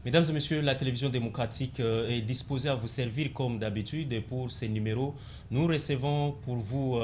Mesdames et messieurs, la télévision démocratique est disposée à vous servir comme d'habitude. Et pour ces numéros, nous recevons pour vous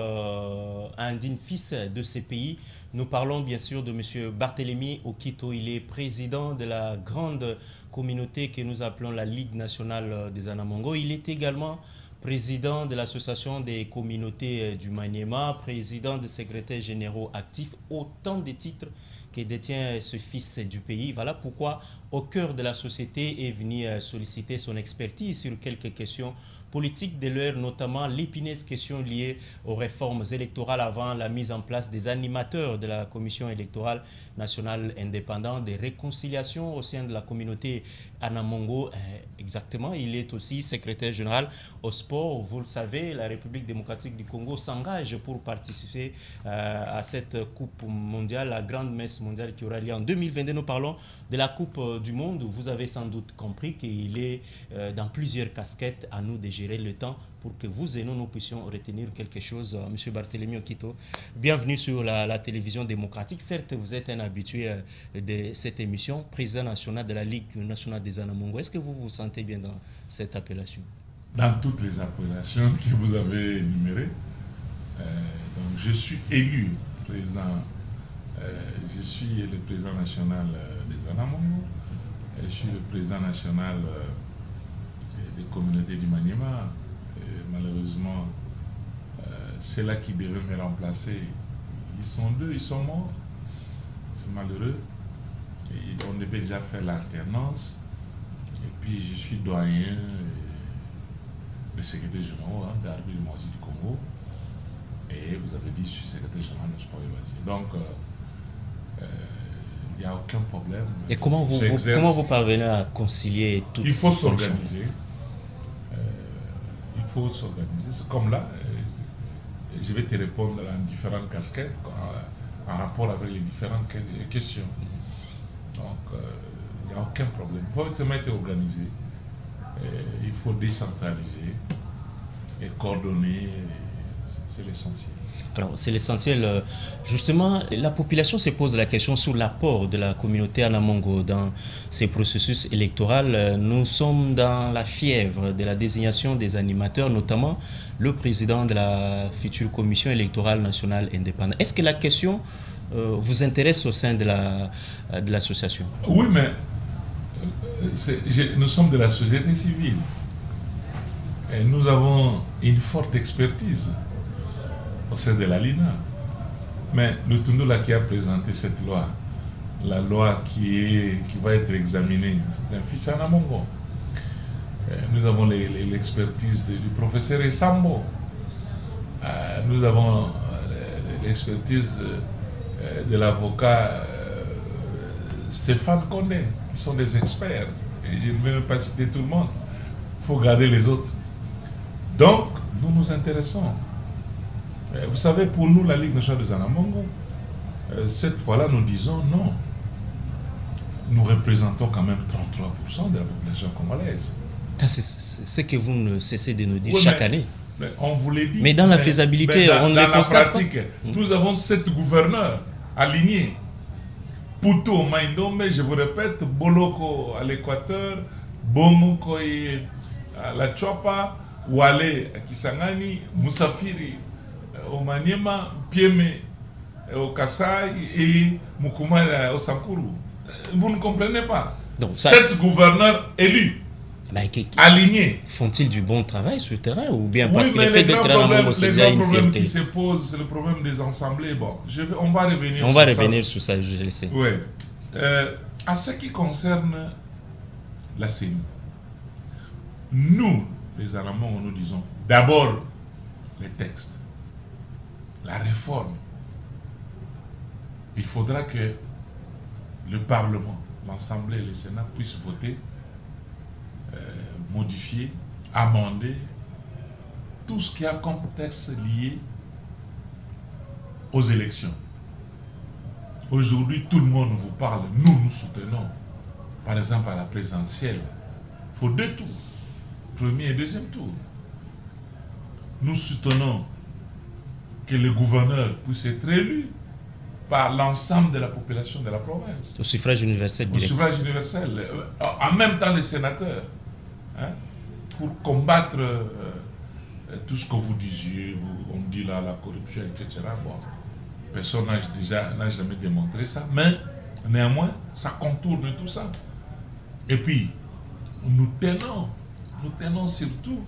un digne fils de ce pays. Nous parlons bien sûr de M. Barthélemy Okito. Il est président de la grande communauté que nous appelons la Ligue nationale des Anamongo. Il est également président de l'association des communautés du Maniema, président des secrétaires généraux actifs, autant de titres que détient ce fils du pays. Voilà pourquoi, au cœur de la société, est venu solliciter son expertise sur quelques questions politiques de l'heure, notamment l'épineuse question liée aux réformes électorales avant la mise en place des animateurs de la Commission électorale nationale indépendante, des réconciliations au sein de la communauté Anamongo. Exactement, il est aussi secrétaire général au sport. Vous le savez, la République démocratique du Congo s'engage pour participer à cette Coupe mondiale, la grande messe mondiale qui aura lieu en 2022. Nous parlons de la Coupe du Monde. Vous avez sans doute compris qu'il est dans plusieurs casquettes. À nous de gérer le temps pour que vous et nous puissions retenir quelque chose. Monsieur Barthélemy Okito, bienvenue sur la télévision démocratique. Certes, vous êtes un habitué de cette émission, président national de la Ligue nationale des Anamongo. Est-ce que vous vous sentez bien dans cette appellation? Dans toutes les appellations que vous avez énumérées. Donc je suis élu président, je suis le président national des Anamongo, je suis le président national des communautés du Maniema. Malheureusement, ceux-là qui devaient me remplacer, ils sont deux, ils sont morts. C'est malheureux. Et on devait déjà faire l'alternance. Et puis je suis doyen, le secrétaire général de l'arbitre du Congo. Et vous avez dit, je suis secrétaire général du sport et loisirs. Donc, il n'y a aucun problème. Et comment vous parvenez à concilier toutes ces fonctions? Il faut s'organiser. C'est comme là, je vais te répondre en différentes casquettes, en rapport avec les différentes questions. Donc, il n'y a aucun problème. Il faut seulement être organisé. Il faut décentraliser et coordonner. C'est l'essentiel. Alors, c'est l'essentiel. Justement, la population se pose la question sur l'apport de la communauté Anamongo dans ces processus électoraux. Nous sommes dans la fièvre de la désignation des animateurs, notamment le président de la future commission électorale nationale indépendante. Est-ce que la question vous intéresse au sein de l'association? Oui, mais nous sommes de la société civile. Et nous avons une forte expertise au sein de la LINA. Mais le Tundula qui a présenté cette loi, la loi qui va être examinée, c'est un fils Anamongo. Nous avons l'expertise du professeur Esambo. Nous avons l'expertise de l'avocat Stéphane Condé, qui sont des experts. Et je ne vais même pas citer tout le monde. Il faut garder les autres. Donc, nous nous intéressons. Vous savez, pour nous, la Ligue nationale des Anamongo, cette fois-là, nous disons non. Nous représentons quand même 33% de la population congolaise. C'est ce que vous ne cessez de nous dire chaque année. Mais on vous l'a dit. Mais dans la faisabilité, on ne le constate pas. Dans la pratique, nous avons 7 gouverneurs alignés. Pouto, Maïndombe, je vous répète, Boloko à l'Équateur, Bomoko à la Chopa, Wale à Kisangani, Moussafiri au Maniema, Pieme au Kassai et Moukouma au Sankuru. Vous ne comprenez pas. Donc, 7 gouverneurs élus. alignés. Font-ils du bon travail sur le terrain ou bien Oui, parce que mais le fait d'être un membre, c'est déjà une problème fierté. qui se pose, c'est le problème des assemblées. Bon, on va revenir On sur va ça. revenir sur ça, je le sais. Oui. À ce qui concerne la CENI, nous, les Allemands, nous disons d'abord les textes, la réforme. Il faudra que le Parlement, l'Assemblée et le Sénat puissent voter, modifier, amender tout ce qui a comme texte lié aux élections. Aujourd'hui, tout le monde vous parle, nous soutenons, par exemple à la présidentielle, il faut 2 tours, premier et deuxième tour. Nous soutenons que le gouverneur puisse être élu par l'ensemble de la population de la province. Au suffrage universel direct. Au suffrage universel. En même temps, les sénateurs, hein, pour combattre tout ce que vous disiez, on dit là, la corruption, etc. Bon, personne n'a jamais démontré ça, mais néanmoins, ça contourne tout ça. Et puis, nous tenons surtout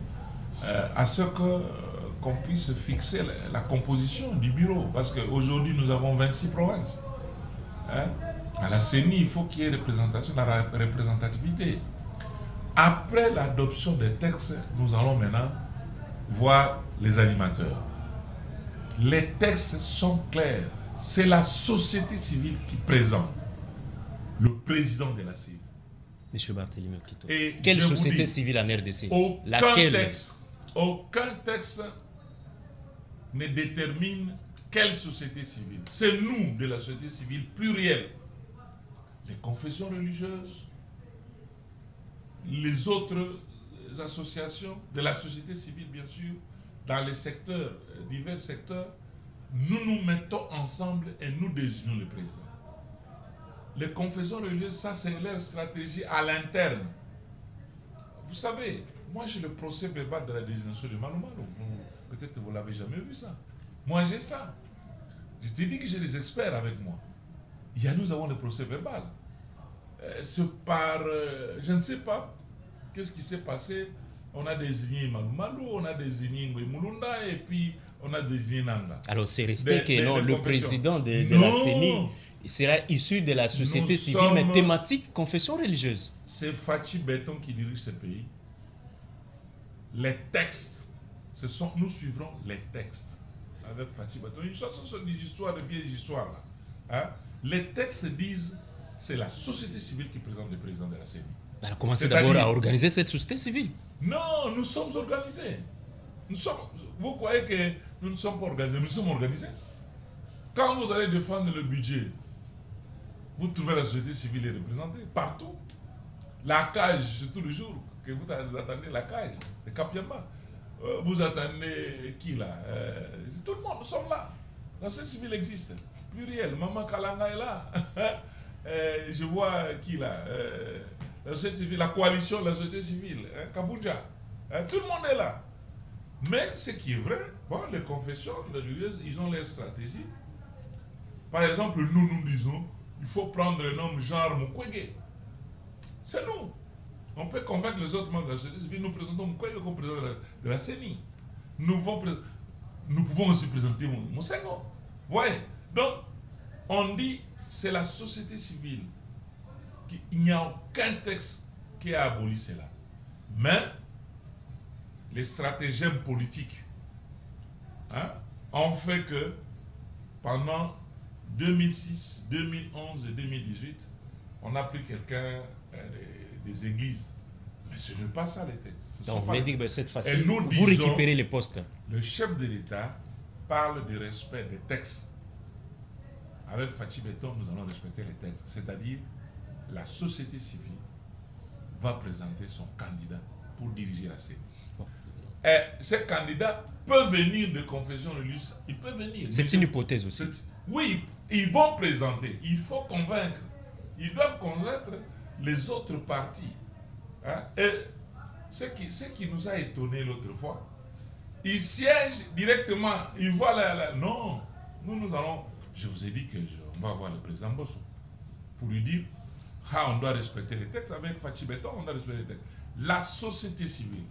à ce qu'on puisse fixer la composition du bureau, parce qu'aujourd'hui, nous avons 26 provinces. Hein? À la CENI, il faut qu'il y ait représentation, la représentativité. Après l'adoption des textes, nous allons maintenant voir les animateurs. Les textes sont clairs. C'est la société civile qui présente le président de la CENI. Monsieur Barthélémy Okito. Et quelle société civile en RDC? Aucun texte ne détermine quelle société civile. C'est nous de la société civile plurielle. Les confessions religieuses, les autres associations de la société civile, bien sûr, dans les secteurs, divers secteurs, nous nous mettons ensemble et nous désignons le président. Les confessions religieuses, ça c'est leur stratégie à l'interne. Vous savez, moi j'ai le procès verbal de la désignation de Malou Malou. Peut-être vous l'avez jamais vu ça. Moi j'ai ça. Je t'ai dit que j'ai des experts avec moi. Nous avons le procès verbal. C'est par, je ne sais pas, qu'est-ce qui s'est passé. On a désigné Malou Malou, on a désigné Ngwe Mulunda et puis on a désigné Nanga. Alors c'est resté que non, le président de la CENI sera issu de la société civile, mais thématique confession religieuse. C'est Fachi Béton qui dirige ce pays. Les textes, nous suivrons les textes avec Fachi Béton. Une chose, ce sont des histoires, de vieilles histoires là. Hein? Les textes disent c'est la société civile qui présente le président de la CENI. Alors commencez d'abord à organiser cette société civile. Non, nous sommes organisés. Vous croyez que nous ne sommes pas organisés? Nous sommes organisés. Quand vous allez défendre le budget, vous trouvez la société civile est représentée partout. La cage, c'est tous les jours que vous attendez la cage, le Kapiamba. Vous attendez qui là? Tout le monde, nous sommes là. La société civile existe. Pluriel, Maman Kalanga est là. Je vois qui là? La société civile, la coalition de la société civile, Kabunja. Tout le monde est là. Mais ce qui est vrai, bon, les confessions, les religieuses, ils ont leur stratégie. Par exemple, nous disons, il faut prendre un homme genre Mukwege. C'est nous. On peut convaincre les autres membres de la société civile. Nous présentons Mukwege comme président de la CENI. Nous pouvons aussi présenter Moussengo. Vous voyez? Donc, on dit, c'est la société civile. Il n'y a aucun texte qui a aboli cela. Mais, les stratagèmes politiques ont fait que pendant 2006, 2011 et 2018, on a pris quelqu'un des églises. Mais ce n'est pas ça les textes. Donc, vous voulez dire que cette fois-ci, vous récupérez les postes. Le chef de l'État parle du respect des textes. Avec Fachi Béton, nous allons respecter les textes. C'est-à-dire, la société civile va présenter son candidat pour diriger la CENI. Et ces candidats peuvent venir de confession religieuse. Ils peuvent venir. C'est une hypothèse aussi. Oui, ils vont présenter. Il faut convaincre. Ils doivent convaincre les autres partis. Hein? Et ce qui nous a étonnés l'autre fois, ils siègent directement. Ils voient Non, nous allons... Je vous ai dit qu'on va voir le président Bosso pour lui dire on doit respecter les textes. Avec Fachi Béton, on doit respecter les textes. la société civile.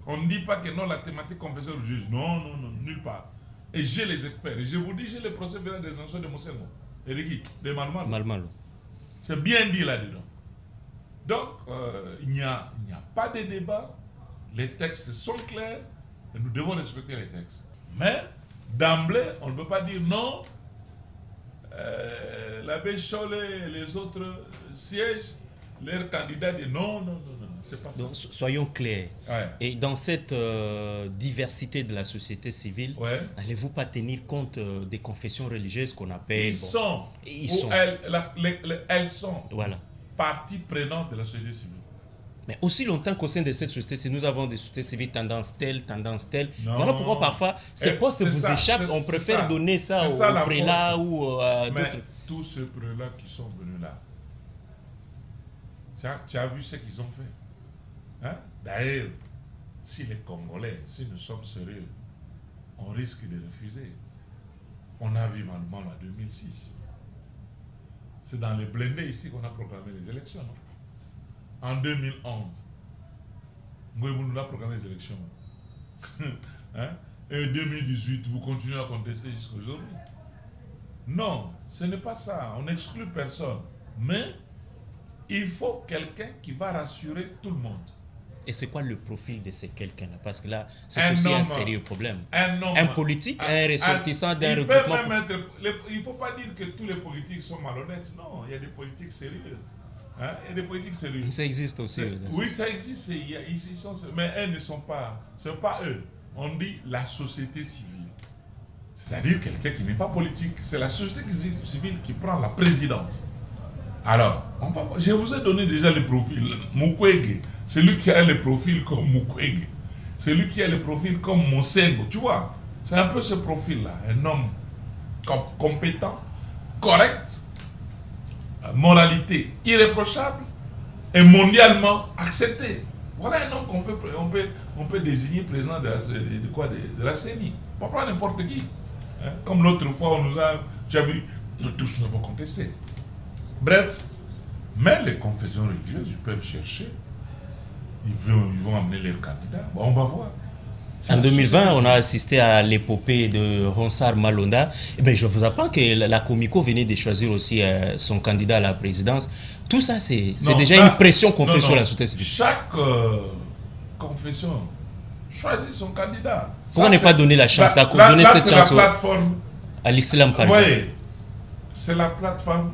On ne dit pas que non, la thématique confession religieuse. Non, non, non, nulle part. Et j'ai les experts. Et je vous dis, j'ai les procès verbaux des anciens de Mousselmo. Et de qui? De Malmal. Malmal. C'est bien dit là-dedans. Donc, il n'y a pas de débat. Les textes sont clairs. Et nous devons respecter les textes. Mais, d'emblée, on ne peut pas dire non. L'abbé Chollet et les autres sièges, leurs candidats disent non, non, non, non, c'est pas ça. Donc, soyons clairs. Ouais. Et dans cette diversité de la société civile, Ouais. n'allez-vous pas tenir compte des confessions religieuses qu'on appelle... Ils sont. Ils sont. Elles sont Voilà. partie prenante de la société civile. Mais aussi longtemps qu'au sein de cette société civile, nous avons des sociétés civiles tendance telle. Non. Voilà pourquoi parfois ces postes vous échappent, on préfère donner ça aux prélats ou à d'autres. Mais tous ces prélats qui sont venus là, tu as vu ce qu'ils ont fait. Hein? D'ailleurs, si les Congolais, si nous sommes sérieux, on risque de refuser. On a vu Malmal en 2006. C'est dans les blindés ici qu'on a proclamé les élections. Non? En 2011, Ngoïmoun a proclamé les élections. Hein? Et en 2018, vous continuez à contester jusqu'à aujourd'hui. Non, ce n'est pas ça. On n'exclut personne. Mais il faut quelqu'un qui va rassurer tout le monde. Et c'est quoi le profil de ces quelqu'un-là? Parce que là, c'est aussi un sérieux problème. Un politique, un ressortissant d'un regroupement. Il ne faut pas dire que tous les politiques sont malhonnêtes. Non, il y a des politiques sérieux. Hein? Il y a des politiques sérieux. Ça existe aussi. Oui, ça existe. Mais elles ne sont pas... Ce n'est pas eux. On dit la société civile. C'est-à-dire quelqu'un qui n'est pas politique. C'est la société civile qui prend la présidence. Alors, je vous ai donné déjà le profil. Mukwege, c'est lui qui a le profil comme Mukwege. C'est lui qui a le profil comme Mosengo. Tu vois, c'est un peu ce profil-là. Un homme compétent, correct, moralité irréprochable et mondialement accepté. Voilà un homme qu'on peut désigner président de la CENI. On peut prendre n'importe qui. Hein? Comme l'autre fois, tu as vu, nous tous n'avons contesté. Bref, mais les confessions religieuses, ils peuvent chercher. Ils vont amener leurs candidats. Bon, on va voir. En 2020, on a assisté à l'épopée de Ronsard Malonda. Eh bien, je vous apprends que la Comico venait de choisir aussi son candidat à la présidence. Tout ça, c'est déjà une pression qu'on fait sur la société civile. Chaque confession choisit son candidat. Pourquoi ne pas donner la chance donner cette chance à l'islam, par exemple? Oui, c'est la plateforme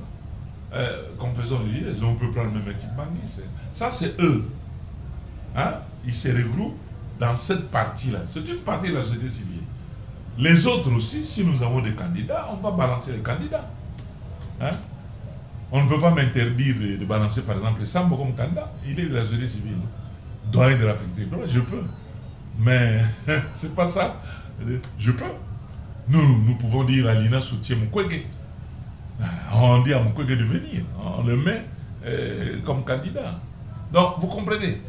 confession religieuse. On peut prendre même équipe Bangui. Ça, c'est eux. Hein? Ils se regroupent dans cette partie-là. C'est une partie de la société civile. Les autres aussi, si nous avons des candidats, on va balancer les candidats. Hein? On ne peut pas m'interdire de balancer, par exemple, Sambo comme candidat. Il est de la société civile. Doyen de l'Afrique des droits, je peux. Mais c'est pas ça. Je peux. Nous pouvons dire à Lina soutient Mukwege. On dit à Mukwege de venir. On le met comme candidat. Donc, vous comprenez.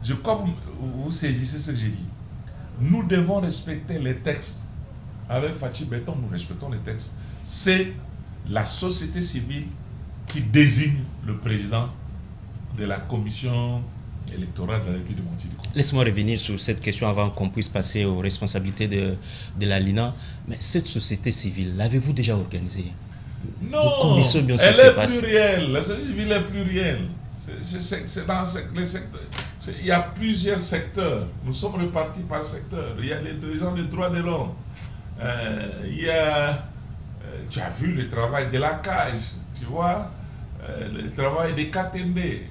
Je crois que vous saisissez ce que j'ai dit. Nous devons respecter les textes. Avec Fachi Béton, nous respectons les textes. C'est la société civile qui désigne le président de la commission électorale de la République de Monténégro. Laisse-moi revenir sur cette question avant qu'on puisse passer aux responsabilités de la LINA. Mais cette société civile, l'avez-vous déjà organisée? Non, elle est plurielle. La société civile est plurielle. C'est dans les secteurs. Il y a plusieurs secteurs. Nous sommes répartis par secteur. Il y a les gens des droits de l'homme. Il y a, tu as vu le travail de la cage, tu vois, le travail des KTND,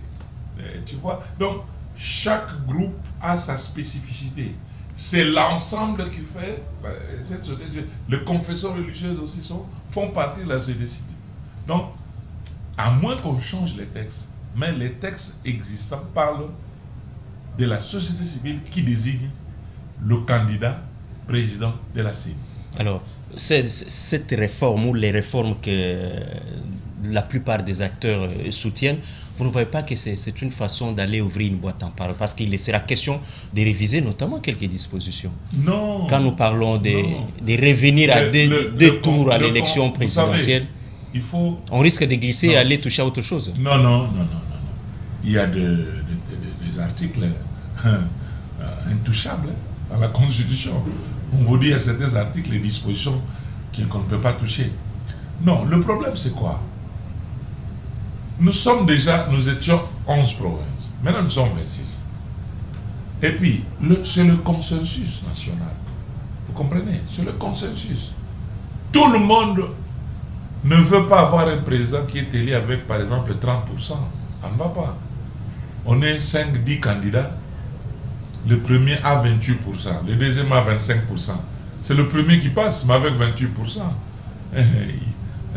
tu vois. Donc, chaque groupe a sa spécificité. C'est l'ensemble qui fait cette société civile. Les confessions religieuses aussi font partie de la société civile. Donc, à moins qu'on change les textes, mais les textes existants parlent de la société civile qui désigne le candidat président de la CENI. Alors, cette réforme ou les réformes que la plupart des acteurs soutiennent, vous ne voyez pas que c'est une façon d'aller ouvrir une boîte en parole? Parce qu'il sera question de réviser notamment quelques dispositions. Non. Quand nous parlons de revenir à deux tours à l'élection présidentielle, il faut... on risque de glisser et aller toucher à autre chose. Non. Il y a des des articles intouchables dans la Constitution. On vous dit, il y a certains articles, les dispositions qu'on ne peut pas toucher. Non, le problème c'est quoi? Nous étions 11 provinces. Maintenant nous sommes 26. Et puis, c'est le consensus national. Vous comprenez? C'est le consensus. Tout le monde ne veut pas avoir un président qui est élu avec, par exemple, 30%. Ça ne va pas. On est 5-10 candidats. Le premier a 28%, le deuxième a 25%. C'est le premier qui passe, mais avec 28%.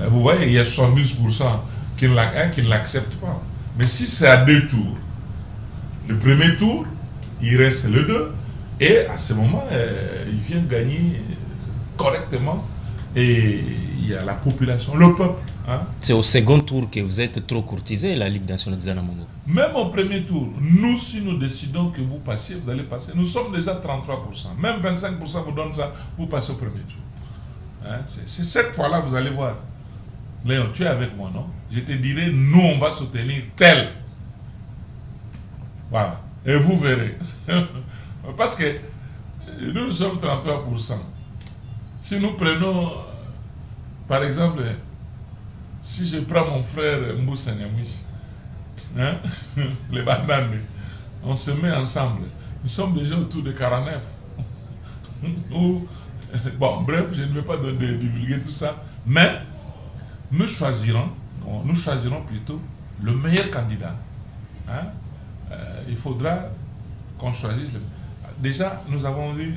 Vous voyez, il y a 70% qui ne l'acceptent pas. Mais si c'est à 2 tours, le premier tour, il reste le 2, et à ce moment, il vient gagner correctement, et il y a la population, le peuple. Hein? C'est au second tour que vous êtes trop courtisé, la Ligue nationale des Anamongo. Même au premier tour, nous, si nous décidons que vous passiez, vous allez passer. Nous sommes déjà 33%. Même 25% vous donne ça pour passer au premier tour. Hein? C'est cette fois-là, vous allez voir. Léon, tu es avec moi, non? Je te dirai, nous, on va soutenir tel. Voilà. Et vous verrez. Parce que nous sommes 33%. Si nous prenons, par exemple, si je prends mon frère Moussa Nyamouis, hein, les bananes, on se met ensemble. Nous sommes déjà autour de 49. Bon, bref, je ne vais pas divulguer tout ça, mais nous choisirons plutôt le meilleur candidat. Hein. Il faudra qu'on choisisse. Déjà, nous avons vu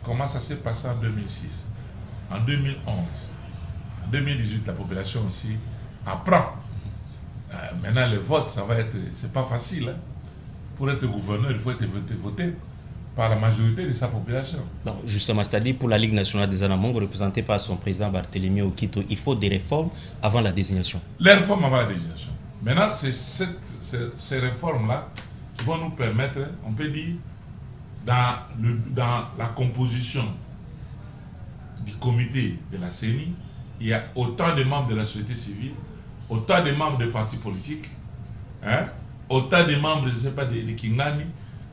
comment ça s'est passé en 2006, en 2011. En 2018, la population aussi apprend. Maintenant, le vote, ça va être... C'est pas facile. Hein. Pour être gouverneur, il faut être voté par la majorité de sa population. Non, justement, c'est-à-dire pour la Ligue nationale des Anamongo, représentée par son président Barthélemy Okito, il faut des réformes avant la désignation. Les réformes avant la désignation. Maintenant, c'est ces réformes-là qui vont nous permettre, on peut dire, dans la composition du comité de la CENI, il y a autant de membres de la société civile, autant de membres des partis politiques, hein, autant de membres, je ne sais pas, des Kingani,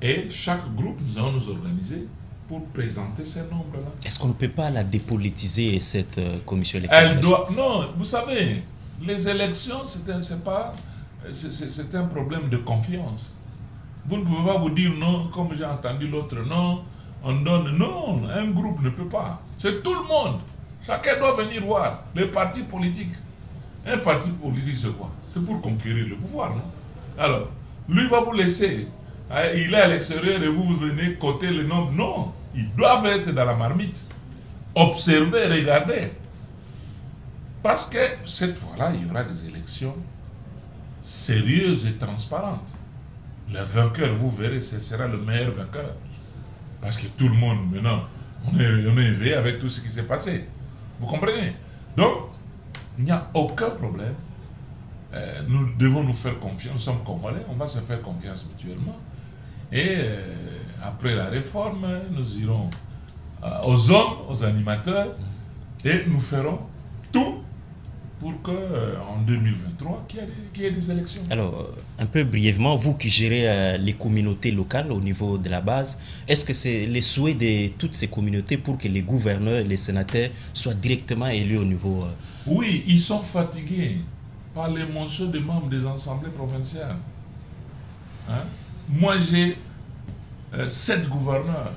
et chaque groupe, nous allons nous organiser pour présenter ces nombres-là. Est-ce qu'on ne peut pas la dépolitiser, cette commission électorale? Elle doit... Non, vous savez, les élections, c'est un problème de confiance. Vous ne pouvez pas vous dire non, comme j'ai entendu l'autre, non, on donne... Non, un groupe ne peut pas. C'est tout le monde. Chacun doit venir voir les partis politiques. Un parti politique, c'est quoi? C'est pour conquérir le pouvoir, non? Alors, lui va vous laisser. Il est à l'extérieur et vous venez coter le nombre. Non, ils doivent être dans la marmite. Observer, regarder. Parce que cette fois-là, il y aura des élections sérieuses et transparentes. Le vainqueur, vous verrez, ce sera le meilleur vainqueur. Parce que tout le monde, maintenant, on est éveillé avec tout ce qui s'est passé. Vous comprenez? Donc, il n'y a aucun problème. Nous devons nous faire confiance. Nous sommes Congolais, on va se faire confiance mutuellement. Et après la réforme, nous irons aux hommes, aux animateurs, et nous ferons tout pour qu'en 2023, qu'il y ait des élections. Alors, un peu brièvement, vous qui gérez les communautés locales au niveau de la base, est-ce que c'est les souhaits de toutes ces communautés pour que les gouverneurs et les sénateurs soient directement élus au niveau... Oui, ils sont fatigués par l'émotion des membres des assemblées provinciales. Hein? Moi, j'ai 7 gouverneurs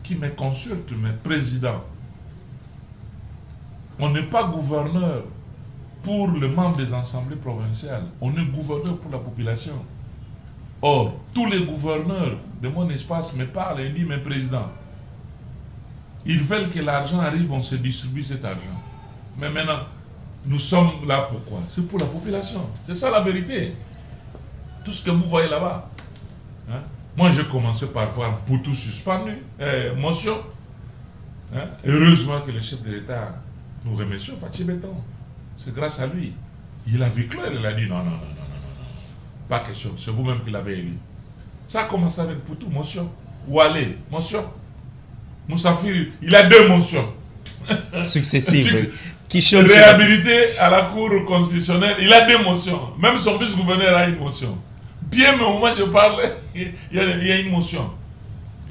qui me consultent, mes présidents. On n'est pas gouverneur pour le membre des assemblées provinciales. On est gouverneur pour la population. Or, tous les gouverneurs de mon espace me parlent et disent, mes présidents, ils veulent que l'argent arrive, on se distribue cet argent. Mais maintenant, nous sommes là pourquoi? C'est pour la population. C'est ça la vérité. Tout ce que vous voyez là-bas. Hein? Moi, j'ai commencé par voir Poutou suspendu, motion. Hein? Heureusement que le chef de l'État, nous remercions Fatih Béton. C'est grâce à lui. Il a vu clair, il a dit non. Pas question, c'est vous-même qui l'avez élu. Ça a commencé avec Poutou, motion. Oualé, motion. Moussafir, il a 2 motions. Successives. Réhabilité à la Cour constitutionnelle, il a 2 motions. Même son vice-gouverneur a une motion. Bien, mais au moment où je parle, il y a une motion.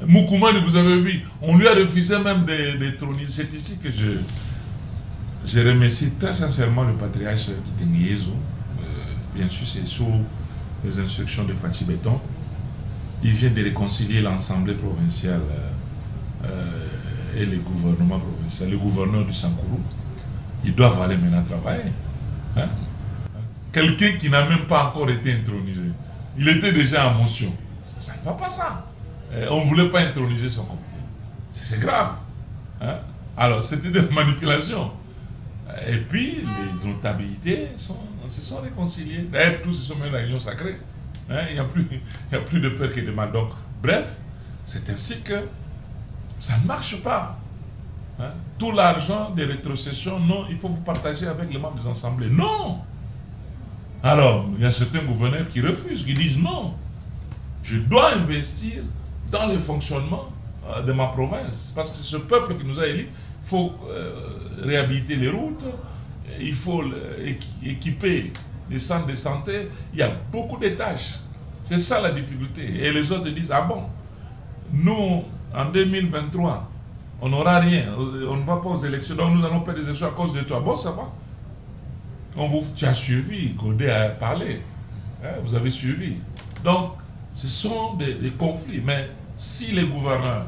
Moukoumane, vous avez vu, on lui a refusé même des trônes. C'est ici que je remercie très sincèrement le patriarche Kitengiezo. Bien sûr, c'est sous les instructions de Fachi Béton. Il vient de réconcilier l'Assemblée provinciale et le gouvernement provincial, le gouverneur du Sankourou. Ils doivent aller maintenant travailler. Hein? Quelqu'un qui n'a même pas encore été intronisé. Il était déjà en motion. Ça ne va pas ça. On ne voulait pas introniser son comité. C'est grave. Hein? Alors, c'était des manipulations. Et puis, les notabilités se sont réconciliées. D'ailleurs, tous se sont mis dans l'union sacrée. Hein? Il n'y a plus de peur que de mal. Donc, bref, c'est ainsi que ça ne marche pas. Hein? Tout l'argent des rétrocessions, non, il faut vous partager avec les membres des assemblées. Non! Alors, il y a certains gouverneurs qui refusent, qui disent non. Je dois investir dans le fonctionnement de ma province. Parce que c'est ce peuple qui nous a élus. Il faut réhabiliter les routes, il faut équiper les centres de santé. Il y a beaucoup de tâches. C'est ça la difficulté. Et les autres disent, ah bon, nous, en 2023, on n'aura rien, on ne va pas aux élections, donc nous allons perdre des élections à cause de toi. Bon, ça va. Tu as suivi, Godet a parlé, hein, vous avez suivi. Donc, ce sont des conflits. Mais si les gouverneurs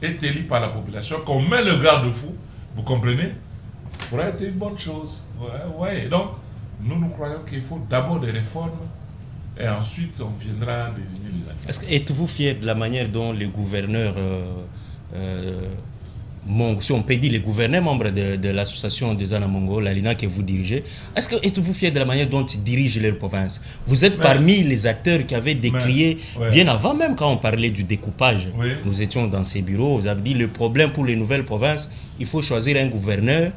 est élu par la population, qu'on met le garde-fou, vous comprenez, ça pourrait être une bonne chose. Ouais. Donc, nous croyons qu'il faut d'abord des réformes et ensuite on viendra désigner les acteurs. Êtes-vous fier de la manière dont les gouverneurs, si on peut dire les gouverneurs membres de l'association des Anamongo, l'ALINA que vous dirigez, êtes-vous fier de la manière dont ils dirigent leur province? Vous êtes parmi les acteurs qui avaient décrié, bien avant même quand on parlait du découpage, nous étions dans ces bureaux, vous avez dit le problème pour les nouvelles provinces, il faut choisir un gouverneur,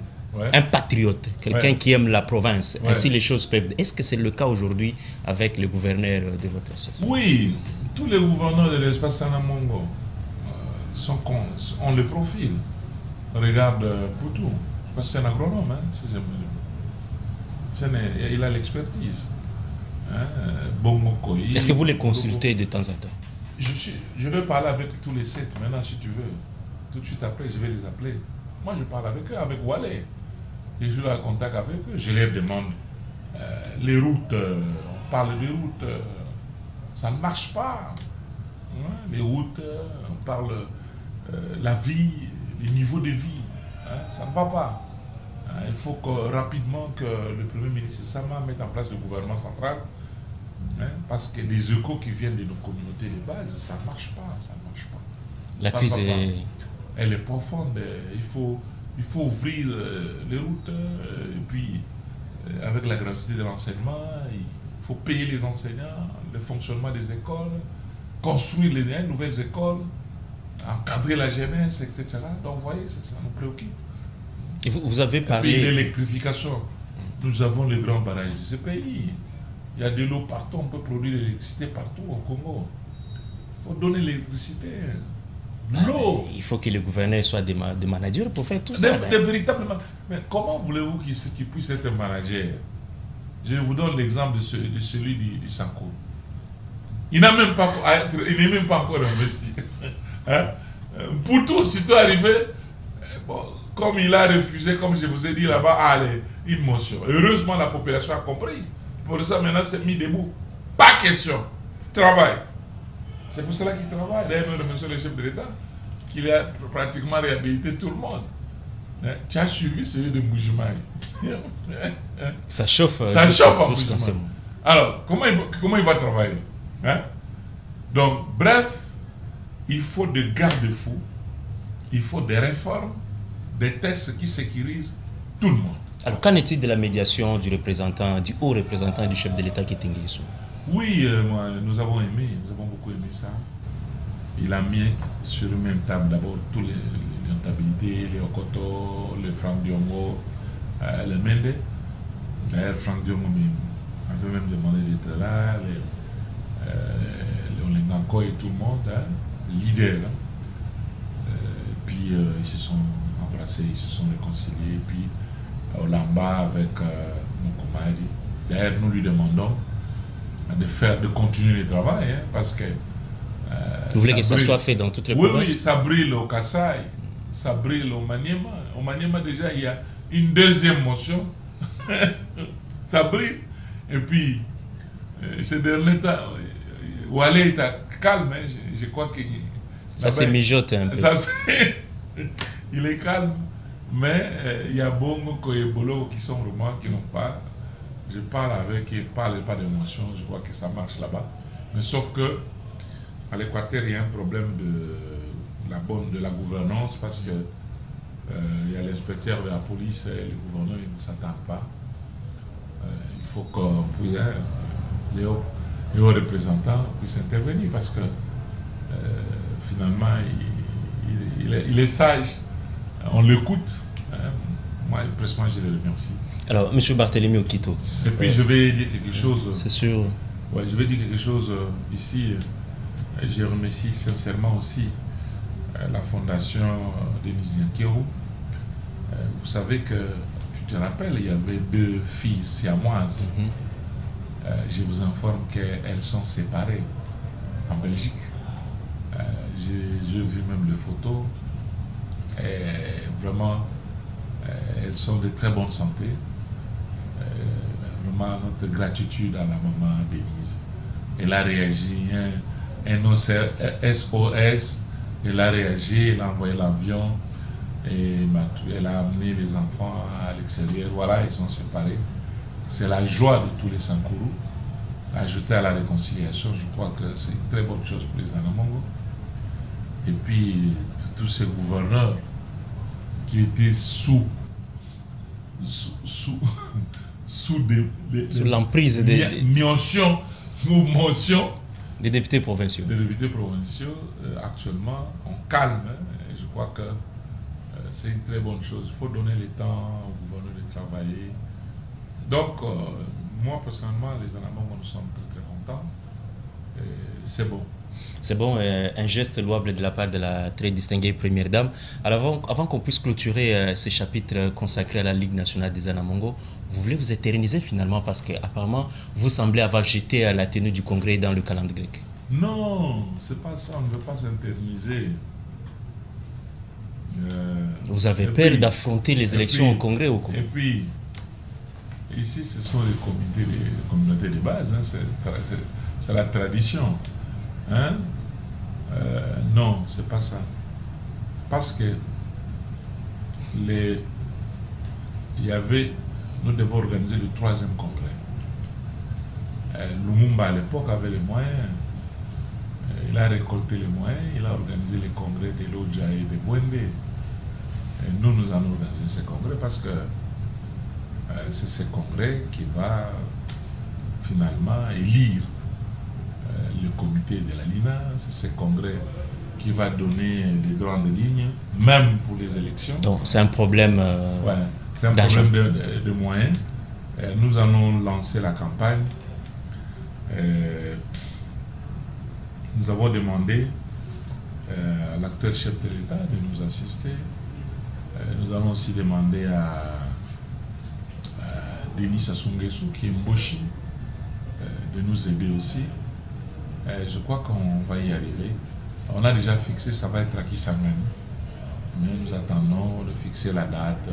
un patriote, quelqu'un qui aime la province, ainsi les choses peuvent... Est-ce que c'est le cas aujourd'hui avec le gouverneur de votre association? Oui, tous les gouverneurs de l'espace Anamongo ont le profil. Regarde Poutou, parce que c'est un agronome, hein, il a l'expertise. Hein, est-ce que vous les consultez de temps en temps? Je vais parler avec tous les 7 maintenant si tu veux. Tout de suite après, je vais les appeler. Moi, je parle avec eux, avec Wallet. Et je suis en contact avec eux. Je leur demande les routes. On parle des routes. Ça ne marche pas. Hein, les routes, on parle la vie. Le niveau de vie, hein, ça ne va pas. Hein, il faut rapidement que le Premier ministre Sama mette en place le gouvernement central, hein, parce que les échos qui viennent de nos communautés de base, ça ne marche pas, ça ne marche pas. La crise elle est profonde. Il faut ouvrir les routes, et puis avec la gratuité de l'enseignement, il faut payer les enseignants, le fonctionnement des écoles, construire les nouvelles écoles, encadrer la jeunesse, etc. Donc, vous voyez, ça nous préoccupe. Et vous avez parlé... Et l'électrification. Nous avons les grands barrages de ce pays. Il y a de l'eau partout, on peut produire l'électricité partout au Congo. Il faut donner l'électricité. L'eau. Il faut que les gouverneurs soient des managers pour faire tout ça. Des véritables... Mais comment voulez-vous qu'ils puissent être managers? Je vous donne l'exemple de celui du Sanko. Il n'est même pas encore investi. Hein? Pour tout, si tout arrivé, bon, comme il a refusé, comme je vous ai dit là-bas, allez, une motion. Heureusement, la population a compris. Pour ça, maintenant, c'est mis debout. Pas question. Travail. C'est pour cela qu'il travaille. D'ailleurs, nous remercions le chef de l'État, qu'il a pratiquement réhabilité tout le monde. Hein? Tu as suivi celui de Moujimai. Ça chauffe. Ça chauffe en Moujimai. Alors, comment il va travailler? Hein? Donc, bref, il faut des garde-fous, il faut des réformes, des textes qui sécurisent tout le monde. Alors, qu'en est-il de la médiation du haut représentant du chef de l'État Kitengiezo? Oui, nous avons beaucoup aimé ça. Il a mis sur une même table d'abord toutes les notabilités, les Okoto, les Franck Diongo, les Mende. D'ailleurs, Franck Diongo avait même demandé d'être là, les Olenganko et tout le monde. Hein. Leader. Puis ils se sont embrassés, ils se sont réconciliés. Puis Olamba avec Mokomadi. D'ailleurs, nous lui demandons de continuer le travail, hein, parce que... Vous voulez que ça soit fait dans toutes les provinces? Oui, ça brille au Kasaï, ça brille au Maniema. Au Maniema, déjà, il y a une deuxième motion. Ça brille. Et puis, ces derniers temps, Oualé est calme, hein, je crois que... Ça s'est mijoté un peu. Il est calme, mais il y a Bongo Koyebolo qui sont vraiment, qui n'ont pas... Je parle avec, ils ne parlent pas d'émotion, je crois que ça marche là-bas. Mais sauf que, à l'Équateur, il y a un problème de la gouvernance parce que il y a l'inspecteur de la police et le gouverneur ne s'attendent pas. Il faut que les hauts représentants puissent intervenir parce que finalement, il est sage. On l'écoute. Hein. Moi, presque, je le remercie. Alors, M. Barthélemy Okito. Et puis, je vais dire quelque chose. C'est sûr. Ouais, je vais dire quelque chose ici. Je remercie sincèrement aussi la fondation Denis Diankérou. Vous savez que, tu te rappelles, il y avait 2 filles siamoises. Je vous informe qu'elles sont séparées en Belgique. J'ai vu même les photos. Et vraiment, elles sont de très bonne santé. Vraiment, notre gratitude à la maman Denise. Elle a réagi, un SOS, elle a réagi, elle a envoyé l'avion, et elle a amené les enfants à l'extérieur. Voilà, ils sont séparés. C'est la joie de tous les Sankourou. Ajouter à la réconciliation, je crois que c'est une très bonne chose pour les Anamongo. Et puis, tous ces gouverneurs qui étaient sous l'emprise des motions des députés provinciaux. Les députés provinciaux, actuellement, on calme. Et je crois que c'est une très bonne chose. Il faut donner le temps aux gouverneurs de travailler. Donc, moi, personnellement, les Anamangos, nous sommes très, très contents. C'est bon. C'est bon, un geste louable de la part de la très distinguée Première Dame. Alors, avant qu'on puisse clôturer ce chapitre consacré à la Ligue nationale des Anamongo, vous voulez vous éterniser finalement parce qu'apparemment, vous semblez avoir jeté la tenue du congrès dans le calendrier grec. Non, c'est pas ça, on ne veut pas s'interniser. Vous avez peur d'affronter les élections au congrès ou comment? Et puis, ici, ce sont les communautés de base, hein, c'est la tradition. Hein? Non, c'est pas ça. Parce que nous devons organiser le 3e congrès. Lumumba à l'époque avait les moyens. Il a récolté les moyens, il a organisé les congrès de Lodja et de Bwende. Et nous allons organiser ce congrès parce que c'est ce congrès qui va finalement élire le comité de la LINA. C'est ce congrès qui va donner les grandes lignes, même pour les élections. Donc c'est un problème c'est un problème de moyens. Nous allons lancer la campagne. Nous avons demandé à l'acteur chef de l'État de nous assister. Nous allons aussi demander à Denis Sassou Nguesso, qui est Mboshi, de nous aider aussi. Je crois qu'on va y arriver. On a déjà fixé, ça va être à Kisangani. Mais nous attendons de fixer la date.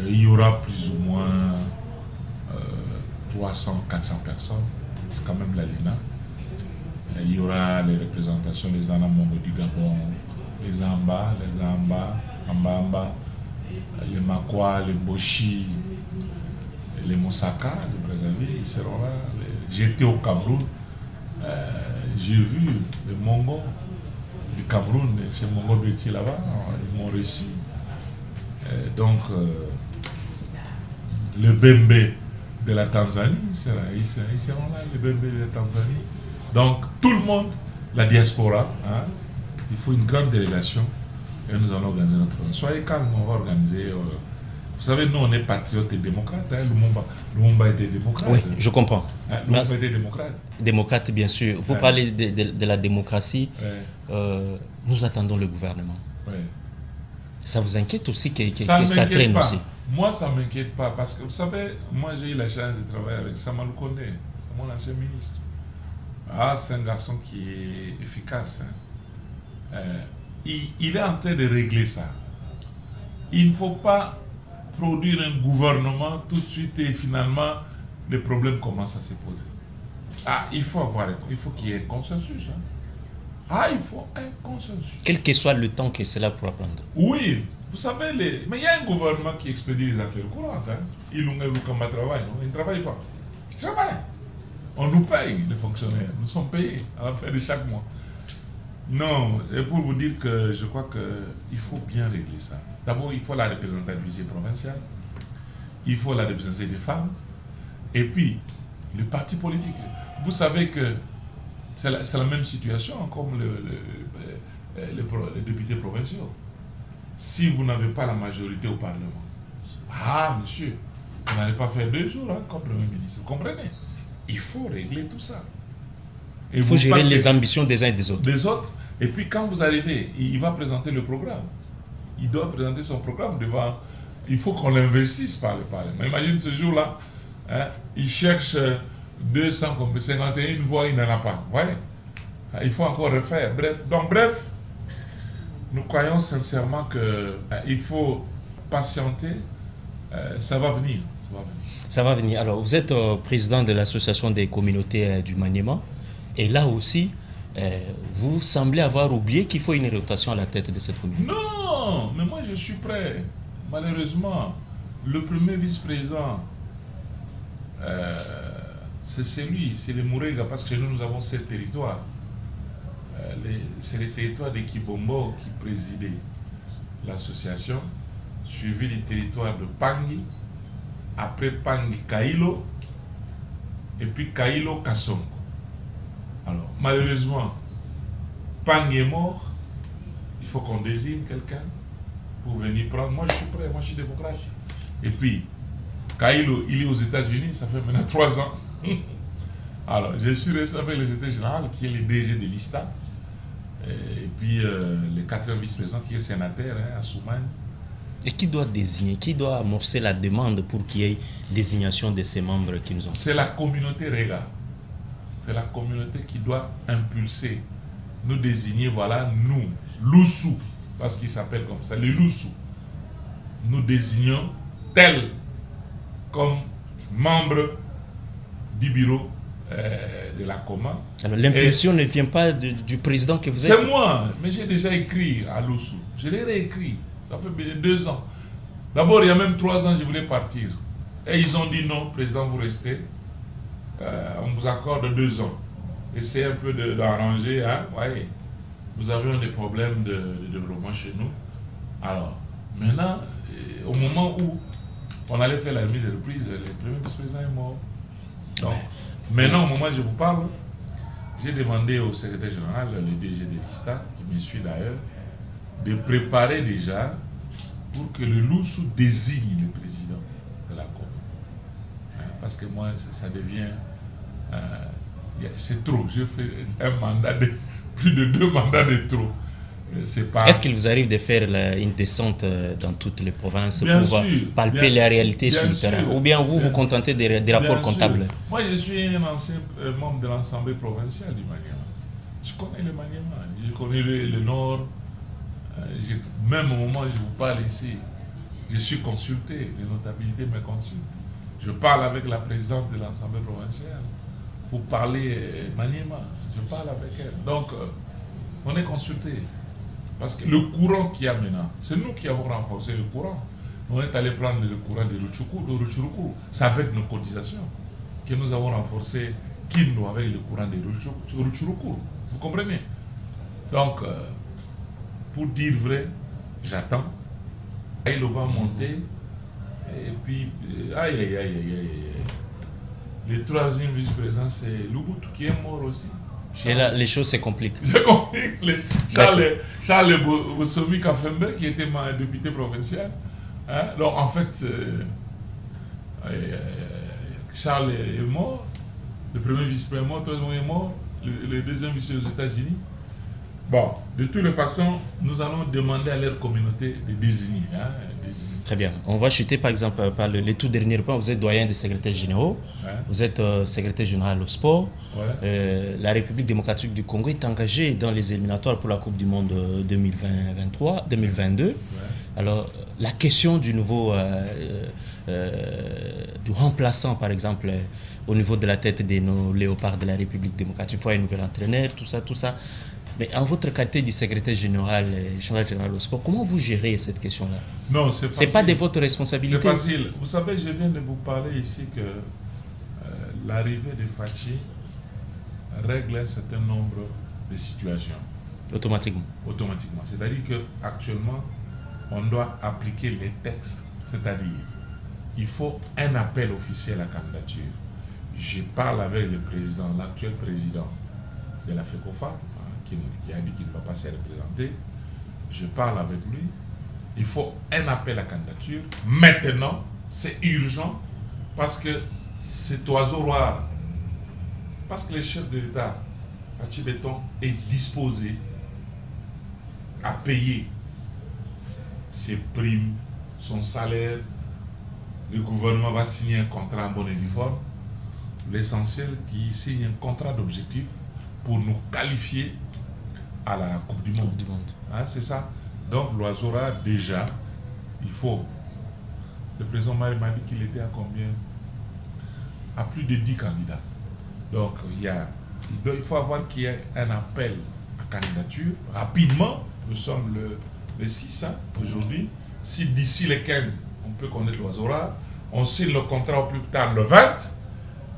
Il y aura plus ou moins 300-400 personnes. C'est quand même la LINA. Il y aura les représentations des Anamongo du Gabon, les Amba, Amba, les Makwa, les Boshi, les Mosaka de Brazzaville, ils seront là. J'étais au Cameroun, j'ai vu les Mongos du Cameroun, chez Mongo Béti là-bas, ils m'ont reçu. Donc, le Bembe de la Tanzanie, ils seront là, le Bembe de la Tanzanie. Donc, tout le monde, la diaspora, hein, il faut une grande délégation et nous allons organiser notre... Soyez calmes, on va organiser... vous savez, nous, on est patriotes et démocrates. Hein, Lumumba était démocrate. Oui, je comprends. Hein, Lumumba était démocrate. Démocrate, bien sûr. Vous parlez de la démocratie. Nous attendons le gouvernement. Ça vous inquiète aussi que ça traîne pas. aussi? Moi, ça ne m'inquiète pas parce que, vous savez, moi, j'ai eu la chance de travailler avec Samalou Kondé. mon ancien ministre. Ah, c'est un garçon qui est efficace. Hein. Il est en train de régler ça. Il ne faut pas produire un gouvernement tout de suite et finalement les problèmes commencent à se poser. Ah, il faut qu'il y ait un consensus. Hein. Ah, il faut un consensus. Quel que soit le temps que cela pourra prendre. Oui, vous savez, mais il y a un gouvernement qui expédie les affaires courantes. Hein. Il ne travaille pas. Il travaille. On nous paye, les fonctionnaires. Nous sommes payés à la fin de chaque mois. Non, et pour vous dire que je crois qu'il faut bien régler ça. D'abord, il faut la représentativité provinciale. Il faut la représentativité des femmes. Et puis, le parti politique. Vous savez que c'est la même situation comme les députés provinciaux. Si vous n'avez pas la majorité au Parlement, ah, monsieur, vous n'allez pas faire 2 jours hein, comme Premier ministre. Vous comprenez? Il faut régler tout ça. Et il faut gérer les ambitions des uns et des autres. Des autres. Et puis quand vous arrivez, il va présenter le programme. Il doit présenter son programme devant... Il faut qu'on l'investisse par le Parlement. Imagine ce jour-là, hein, il cherche 251 voix, il n'en a pas. Vous voyez? Il faut encore refaire. Bref, nous croyons sincèrement qu'il faut patienter. Ça va venir. Ça va venir. Alors, vous êtes président de l'association des communautés du Maniema. Et là aussi, vous semblez avoir oublié qu'il faut une rotation à la tête de cette communauté. Non, mais moi je suis prêt. Malheureusement, le premier vice-président, c'est lui, c'est les Mourega, parce que nous avons 7 territoires. C'est les territoires de Kibombo qui présidaient l'association, suivi les territoires de Pangui, après Pangui Kailo, et puis Kailo Kassongo. Alors, malheureusement, Pangui est mort, il faut qu'on désigne quelqu'un pour venir prendre. Moi, je suis prêt, moi, je suis démocrate. Et puis, Kailo, il est aux États-Unis, ça fait maintenant 3 ans. Alors, je suis resté avec le secrétaire général, qui est le DG de l'ISTA, et puis le 4e vice-président, qui est sénateur, hein, Assoumane. Et qui doit désigner, qui doit amorcer la demande pour qu'il y ait désignation de ces membres qui nous ont... C'est la communauté Rega. C'est la communauté qui doit impulser, nous désigner, voilà, nous, Loussou, parce qu'il s'appelle comme ça, les Loussou. Nous désignons tel comme membre du bureau de la Coma. Alors l'impulsion ne vient pas du président que vous êtes? C'est moi, mais j'ai déjà écrit à Loussou. Je l'ai réécrit, ça fait 2 ans. D'abord, il y a même 3 ans, je voulais partir. Et ils ont dit non, président, vous restez. On vous accorde 2 ans. Essayez un peu d'arranger, hein, voyez. Nous avions des problèmes de développement chez nous. Alors, maintenant, au moment où on allait faire la mise de reprise, le premier vice-président est mort. Donc, maintenant, au moment où je vous parle, j'ai demandé au secrétaire général, le DG de l'ISTA, qui me suit d'ailleurs, de préparer déjà pour que le Loussou désigne le président de la COP. Parce que moi, ça devient... c'est trop. J'ai fait un mandat de... Plus de 2 mandats de trop. Est-ce qu'il vous arrive de faire une descente dans toutes les provinces bien pour sûr, palper la réalité sur le terrain? Ou bien vous vous contentez des rapports comptables? Moi, je suis un ancien membre de l'Assemblée provinciale du Maniema. Je connais le Maniema. Je connais le Nord. Même au moment où je vous parle ici, je suis consulté. Les notabilités me consultent. Je parle avec la présidente de l'Assemblée provinciale pour parler Maniema. Je parle avec elle. Donc, on est consulté. Parce que le courant qu'il y a maintenant, c'est nous qui avons renforcé le courant. On est allé prendre le courant de Rutshurukuru. C'est avec nos cotisations que nous avons renforcé Kindu avec le courant de Rutshurukuru. Vous comprenez? Donc, pour dire vrai, j'attends. Il va monter. Et puis, aïe, aïe, aïe, aïe, aïe. Le 3e vice-président, c'est Lubutu qui est mort aussi. Et là, les choses se compliquent. C'est compliqué. Charles Bosomi Kafembe, qui était ma député provincial. Hein? Donc, en fait, Charles est mort. Le premier vice-président est mort, le 3e est mort. Le 2e vice-président aux États-Unis. Bon, de toutes les façons, nous allons demander à leur communauté de désigner. Hein? Très bien. On va chuter par exemple par les tout derniers points. Vous êtes doyen des secrétaires généraux, vous êtes secrétaire général au sport. La République démocratique du Congo est engagée dans les éliminatoires pour la Coupe du Monde 2022. Alors, la question du nouveau, du remplaçant par exemple, au niveau de la tête des léopards de la République démocratique, il faut un nouvel entraîneur, tout ça. Mais en votre qualité de secrétaire général au sport, comment vous gérez cette question-là? Non, c'est facile. C'est pas de votre responsabilité. C'est facile. Vous savez, je viens de vous parler ici que l'arrivée de Fachi règle un certain nombre de situations. Automatiquement. Automatiquement. C'est-à-dire qu'actuellement, on doit appliquer les textes. C'est-à-dire, il faut un appel officiel à candidature. Je parle avec le président, l'actuel président de la FECOFA, qui a dit qu'il ne va pas se représenter. Je parle avec lui. Il faut un appel à candidature. Maintenant, c'est urgent parce que cet oiseau rare, parce que le chef de l'État, Fachi Beton, est disposé à payer ses primes, son salaire. Le gouvernement va signer un contrat en bonne et due forme. L'essentiel, qu'il signe un contrat d'objectif pour nous qualifier à la Coupe du Monde. Hein, c'est ça. Donc l'oiseau rare, déjà, il faut... Le président Marie m'a dit qu'il était à combien? À plus de 10 candidats. Donc il faut avoir qu'il y ait un appel à candidature rapidement. Nous sommes le 6 aujourd'hui. Si d'ici le 15, on peut connaître l'oiseau rare, on signe le contrat au plus tard le 20,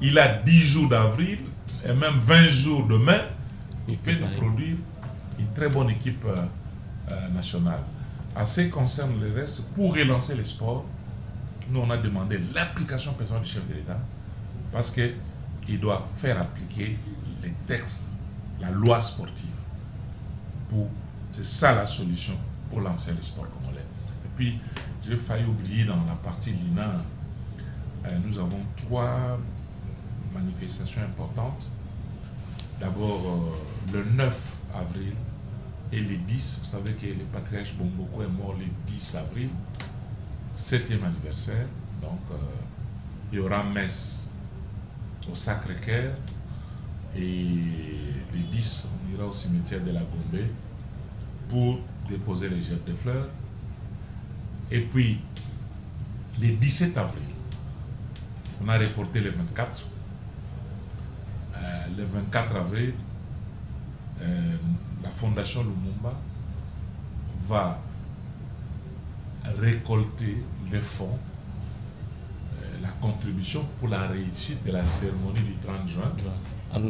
il a 10 jours d'avril et même 20 jours de mai, il peut nous produire une très bonne équipe nationale. En ce qui concerne le reste, pour relancer les sports, nous on a demandé l'implication personnelle du chef de l'État parce qu'il doit faire appliquer les textes, la loi sportive. C'est ça la solution pour lancer le sport congolais. Et puis, j'ai failli oublier dans la partie l'INA, nous avons 3 manifestations importantes. D'abord, le 9 avril et le 10, vous savez que le patriarche Bomboko est mort le 10 avril, 7e anniversaire. Donc, il y aura messe au Sacré-Cœur et le 10, on ira au cimetière de la Gombe pour déposer les gerbes de fleurs. Et puis, le 17 avril, on a reporté le 24. Le 24 avril, la Fondation Lumumba va récolter les fonds, la contribution pour la réussite de la cérémonie du 30 juin.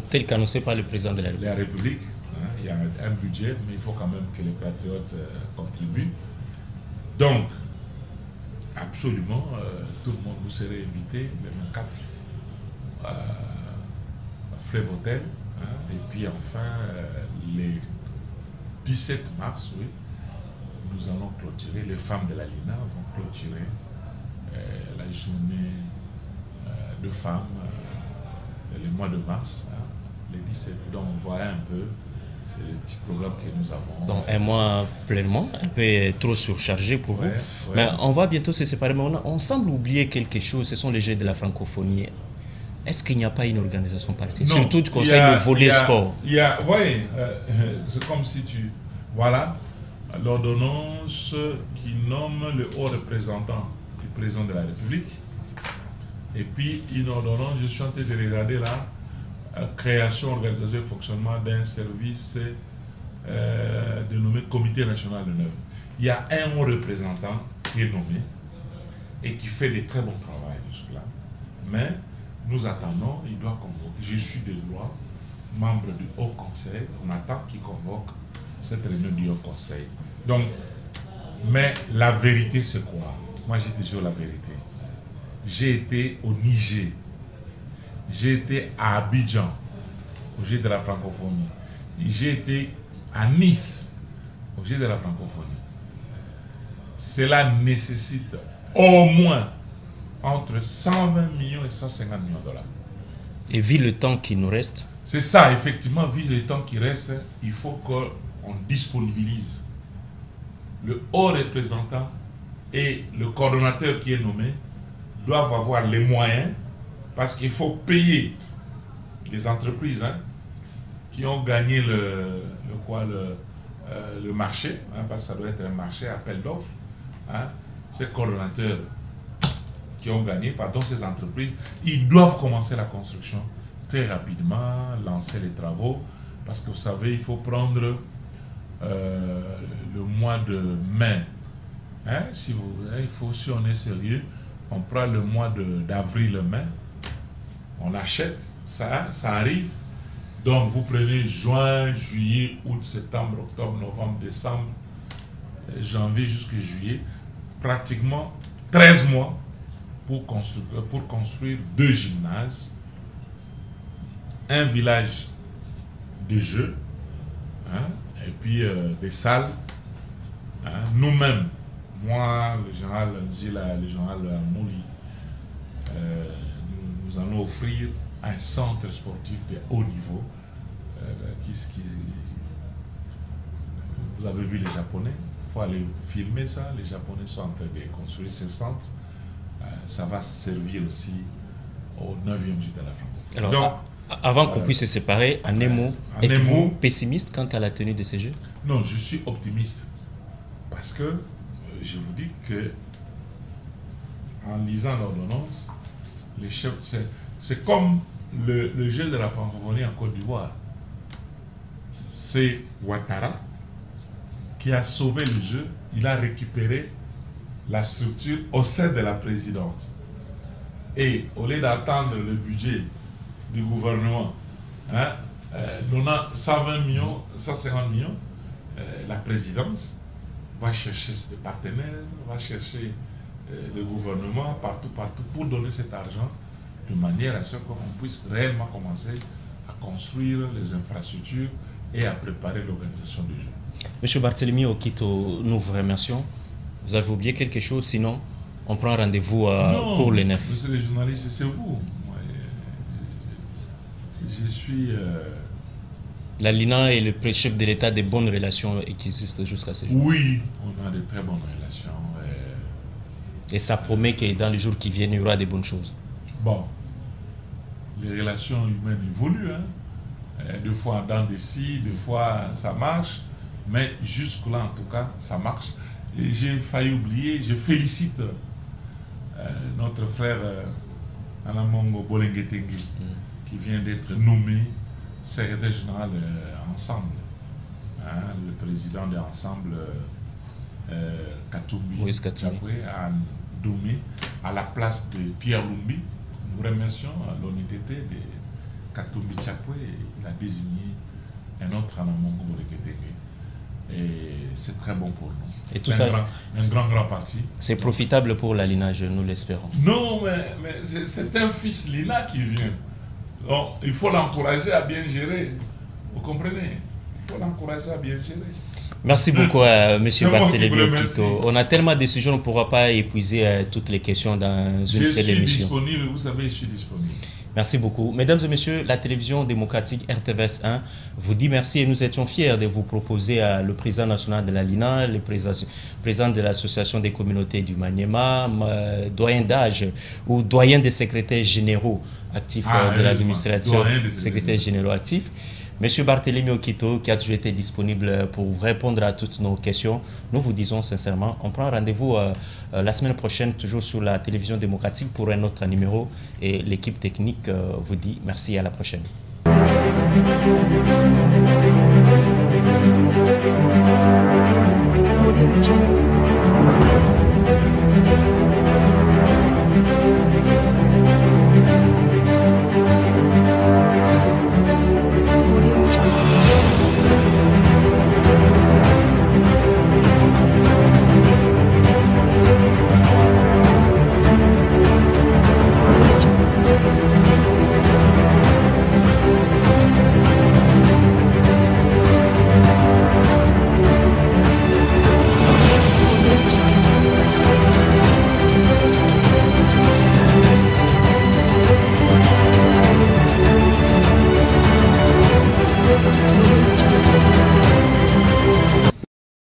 Tel qu'annoncé par le président de la République. La République, hein, il y a un budget, mais il faut quand même que les patriotes contribuent. Donc, absolument, tout le monde, vous serez invité le 24 à Fleuve Hotel. Hein, et puis enfin, le 17 mars, oui, nous allons clôturer, les femmes de la LINA vont clôturer la journée de femmes le mois de mars, hein, le 17. Donc, on voit un peu, c'est le petit programme que nous avons. Donc, un mois pleinement, un peu trop surchargé pour vous. Mais on va bientôt se séparer, mais on semble oublier quelque chose, ce sont les Jeux de la francophonie. Est-ce qu'il n'y a pas une organisation paritaire? Surtout du conseil de volet sport. Oui, c'est comme si tu... Voilà, l'ordonnance qui nomme le haut représentant du président de la République. Et puis, une ordonnance, je suis en train de regarder là, création, organisation et fonctionnement d'un service dénommé Comité national de l'œuvre. Il y a un haut représentant qui est nommé et qui fait de très bons travail jusque-là. Mais nous attendons, il doit convoquer. Je suis de droit, membre du Haut Conseil. On attend qu'il convoque cette réunion du Haut Conseil. Donc, mais la vérité, c'est quoi? Moi, j'ai toujours la vérité. J'ai été au Niger. J'ai été à Abidjan, au Jeu de la francophonie. J'ai été à Nice, au Jeu de la francophonie. Cela nécessite au moins entre 120 millions et 150 millions de dollars. Et vu le temps qui nous reste? C'est ça, effectivement, vu le temps qui reste, il faut qu'on disponibilise le haut représentant et le coordonnateur qui est nommé doivent avoir les moyens, parce qu'il faut payer les entreprises qui ont gagné le marché, parce que ça doit être un marché, appel d'offres. Ces coordonnateurs qui ont gagné, ces entreprises, ils doivent commencer la construction très rapidement, lancer les travaux, parce que vous savez, il faut prendre le mois de mai. Si on est sérieux, on prend le mois d'avril-mai, on achète, ça arrive. Donc vous prenez juin, juillet, août, septembre, octobre, novembre, décembre, janvier jusqu'à juillet, pratiquement 13 mois pour construire 2 gymnases, un village de jeux, et puis des salles. Nous-mêmes, moi, le général Nzila, le général Mouli, nous allons offrir un centre sportif de haut niveau. Vous avez vu les Japonais, il faut aller filmer ça. Les Japonais sont en train de construire ce centre. Ça va servir aussi au 9e jour de la francophonie. Alors, donc, avant qu'on puisse se séparer, en un mot, êtes-vous pessimiste quant à la tenue de ces Jeux? Non, je suis optimiste. Parce que je vous dis que en lisant l'ordonnance, les chefs, c'est comme le jeu de la francophonie en Côte d'Ivoire. C'est Ouattara qui a sauvé le jeu. Il a récupéré la structure au sein de la présidence. Et au lieu d'attendre le budget du gouvernement, 120 millions, 150 millions, la présidence va chercher ses partenaires, va chercher le gouvernement partout pour donner cet argent de manière à ce qu'on puisse réellement commencer à construire les infrastructures et à préparer l'organisation du jeu. Monsieur Barthélemy Okito, nous vous remercions. Vous avez oublié quelque chose, sinon on prend rendez-vous pour le 9. Monsieur le journaliste, c'est vous. Je suis... La LINA et le chef de l'État des bonnes relations qui existent jusqu'à ce jour. Oui, on a de très bonnes relations. Et ça promet que dans les jours qui viennent, il y aura des bonnes choses. Bon, les relations humaines évoluent. Des fois dans des scies, des fois ça marche. Mais jusque-là, en tout cas, ça marche. Et j'ai failli oublier, je félicite notre frère Anamongo Bolengetengue qui vient d'être nommé secrétaire général Ensemble. Le président de Ensemble, Katumbi Chapwe, a nommé à la place de Pierre Lumbi. Nous remercions l'honnêteté de Katumbi Chapwe. Il a désigné un autre Anamongo Bolengetengue. Et c'est très bon pour nous. Et tout ça, un grand parti. C'est profitable pour la LINA, nous l'espérons. Non, mais c'est un fils LINA qui vient. Donc, il faut l'encourager à bien gérer. Vous comprenez? Il faut l'encourager à bien gérer. Merci beaucoup à M. Barthélemy Okito. On a tellement de sujets, on ne pourra pas épuiser toutes les questions dans une seule émission. Je suis disponible, vous savez, je suis disponible. Merci beaucoup. Mesdames et messieurs, la télévision démocratique RTVS 1 vous dit merci et nous étions fiers de vous proposer le président national de la LINA, le président de l'association des communautés du Maniema, doyen d'âge ou doyen des secrétaires généraux actifs de l'administration, secrétaire généraux actifs. Monsieur Barthélemy Okito, qui a toujours été disponible pour répondre à toutes nos questions, nous vous disons sincèrement, on prend rendez-vous la semaine prochaine, toujours sur la télévision démocratique pour un autre numéro. Et l'équipe technique vous dit merci et à la prochaine. Audio Jungle.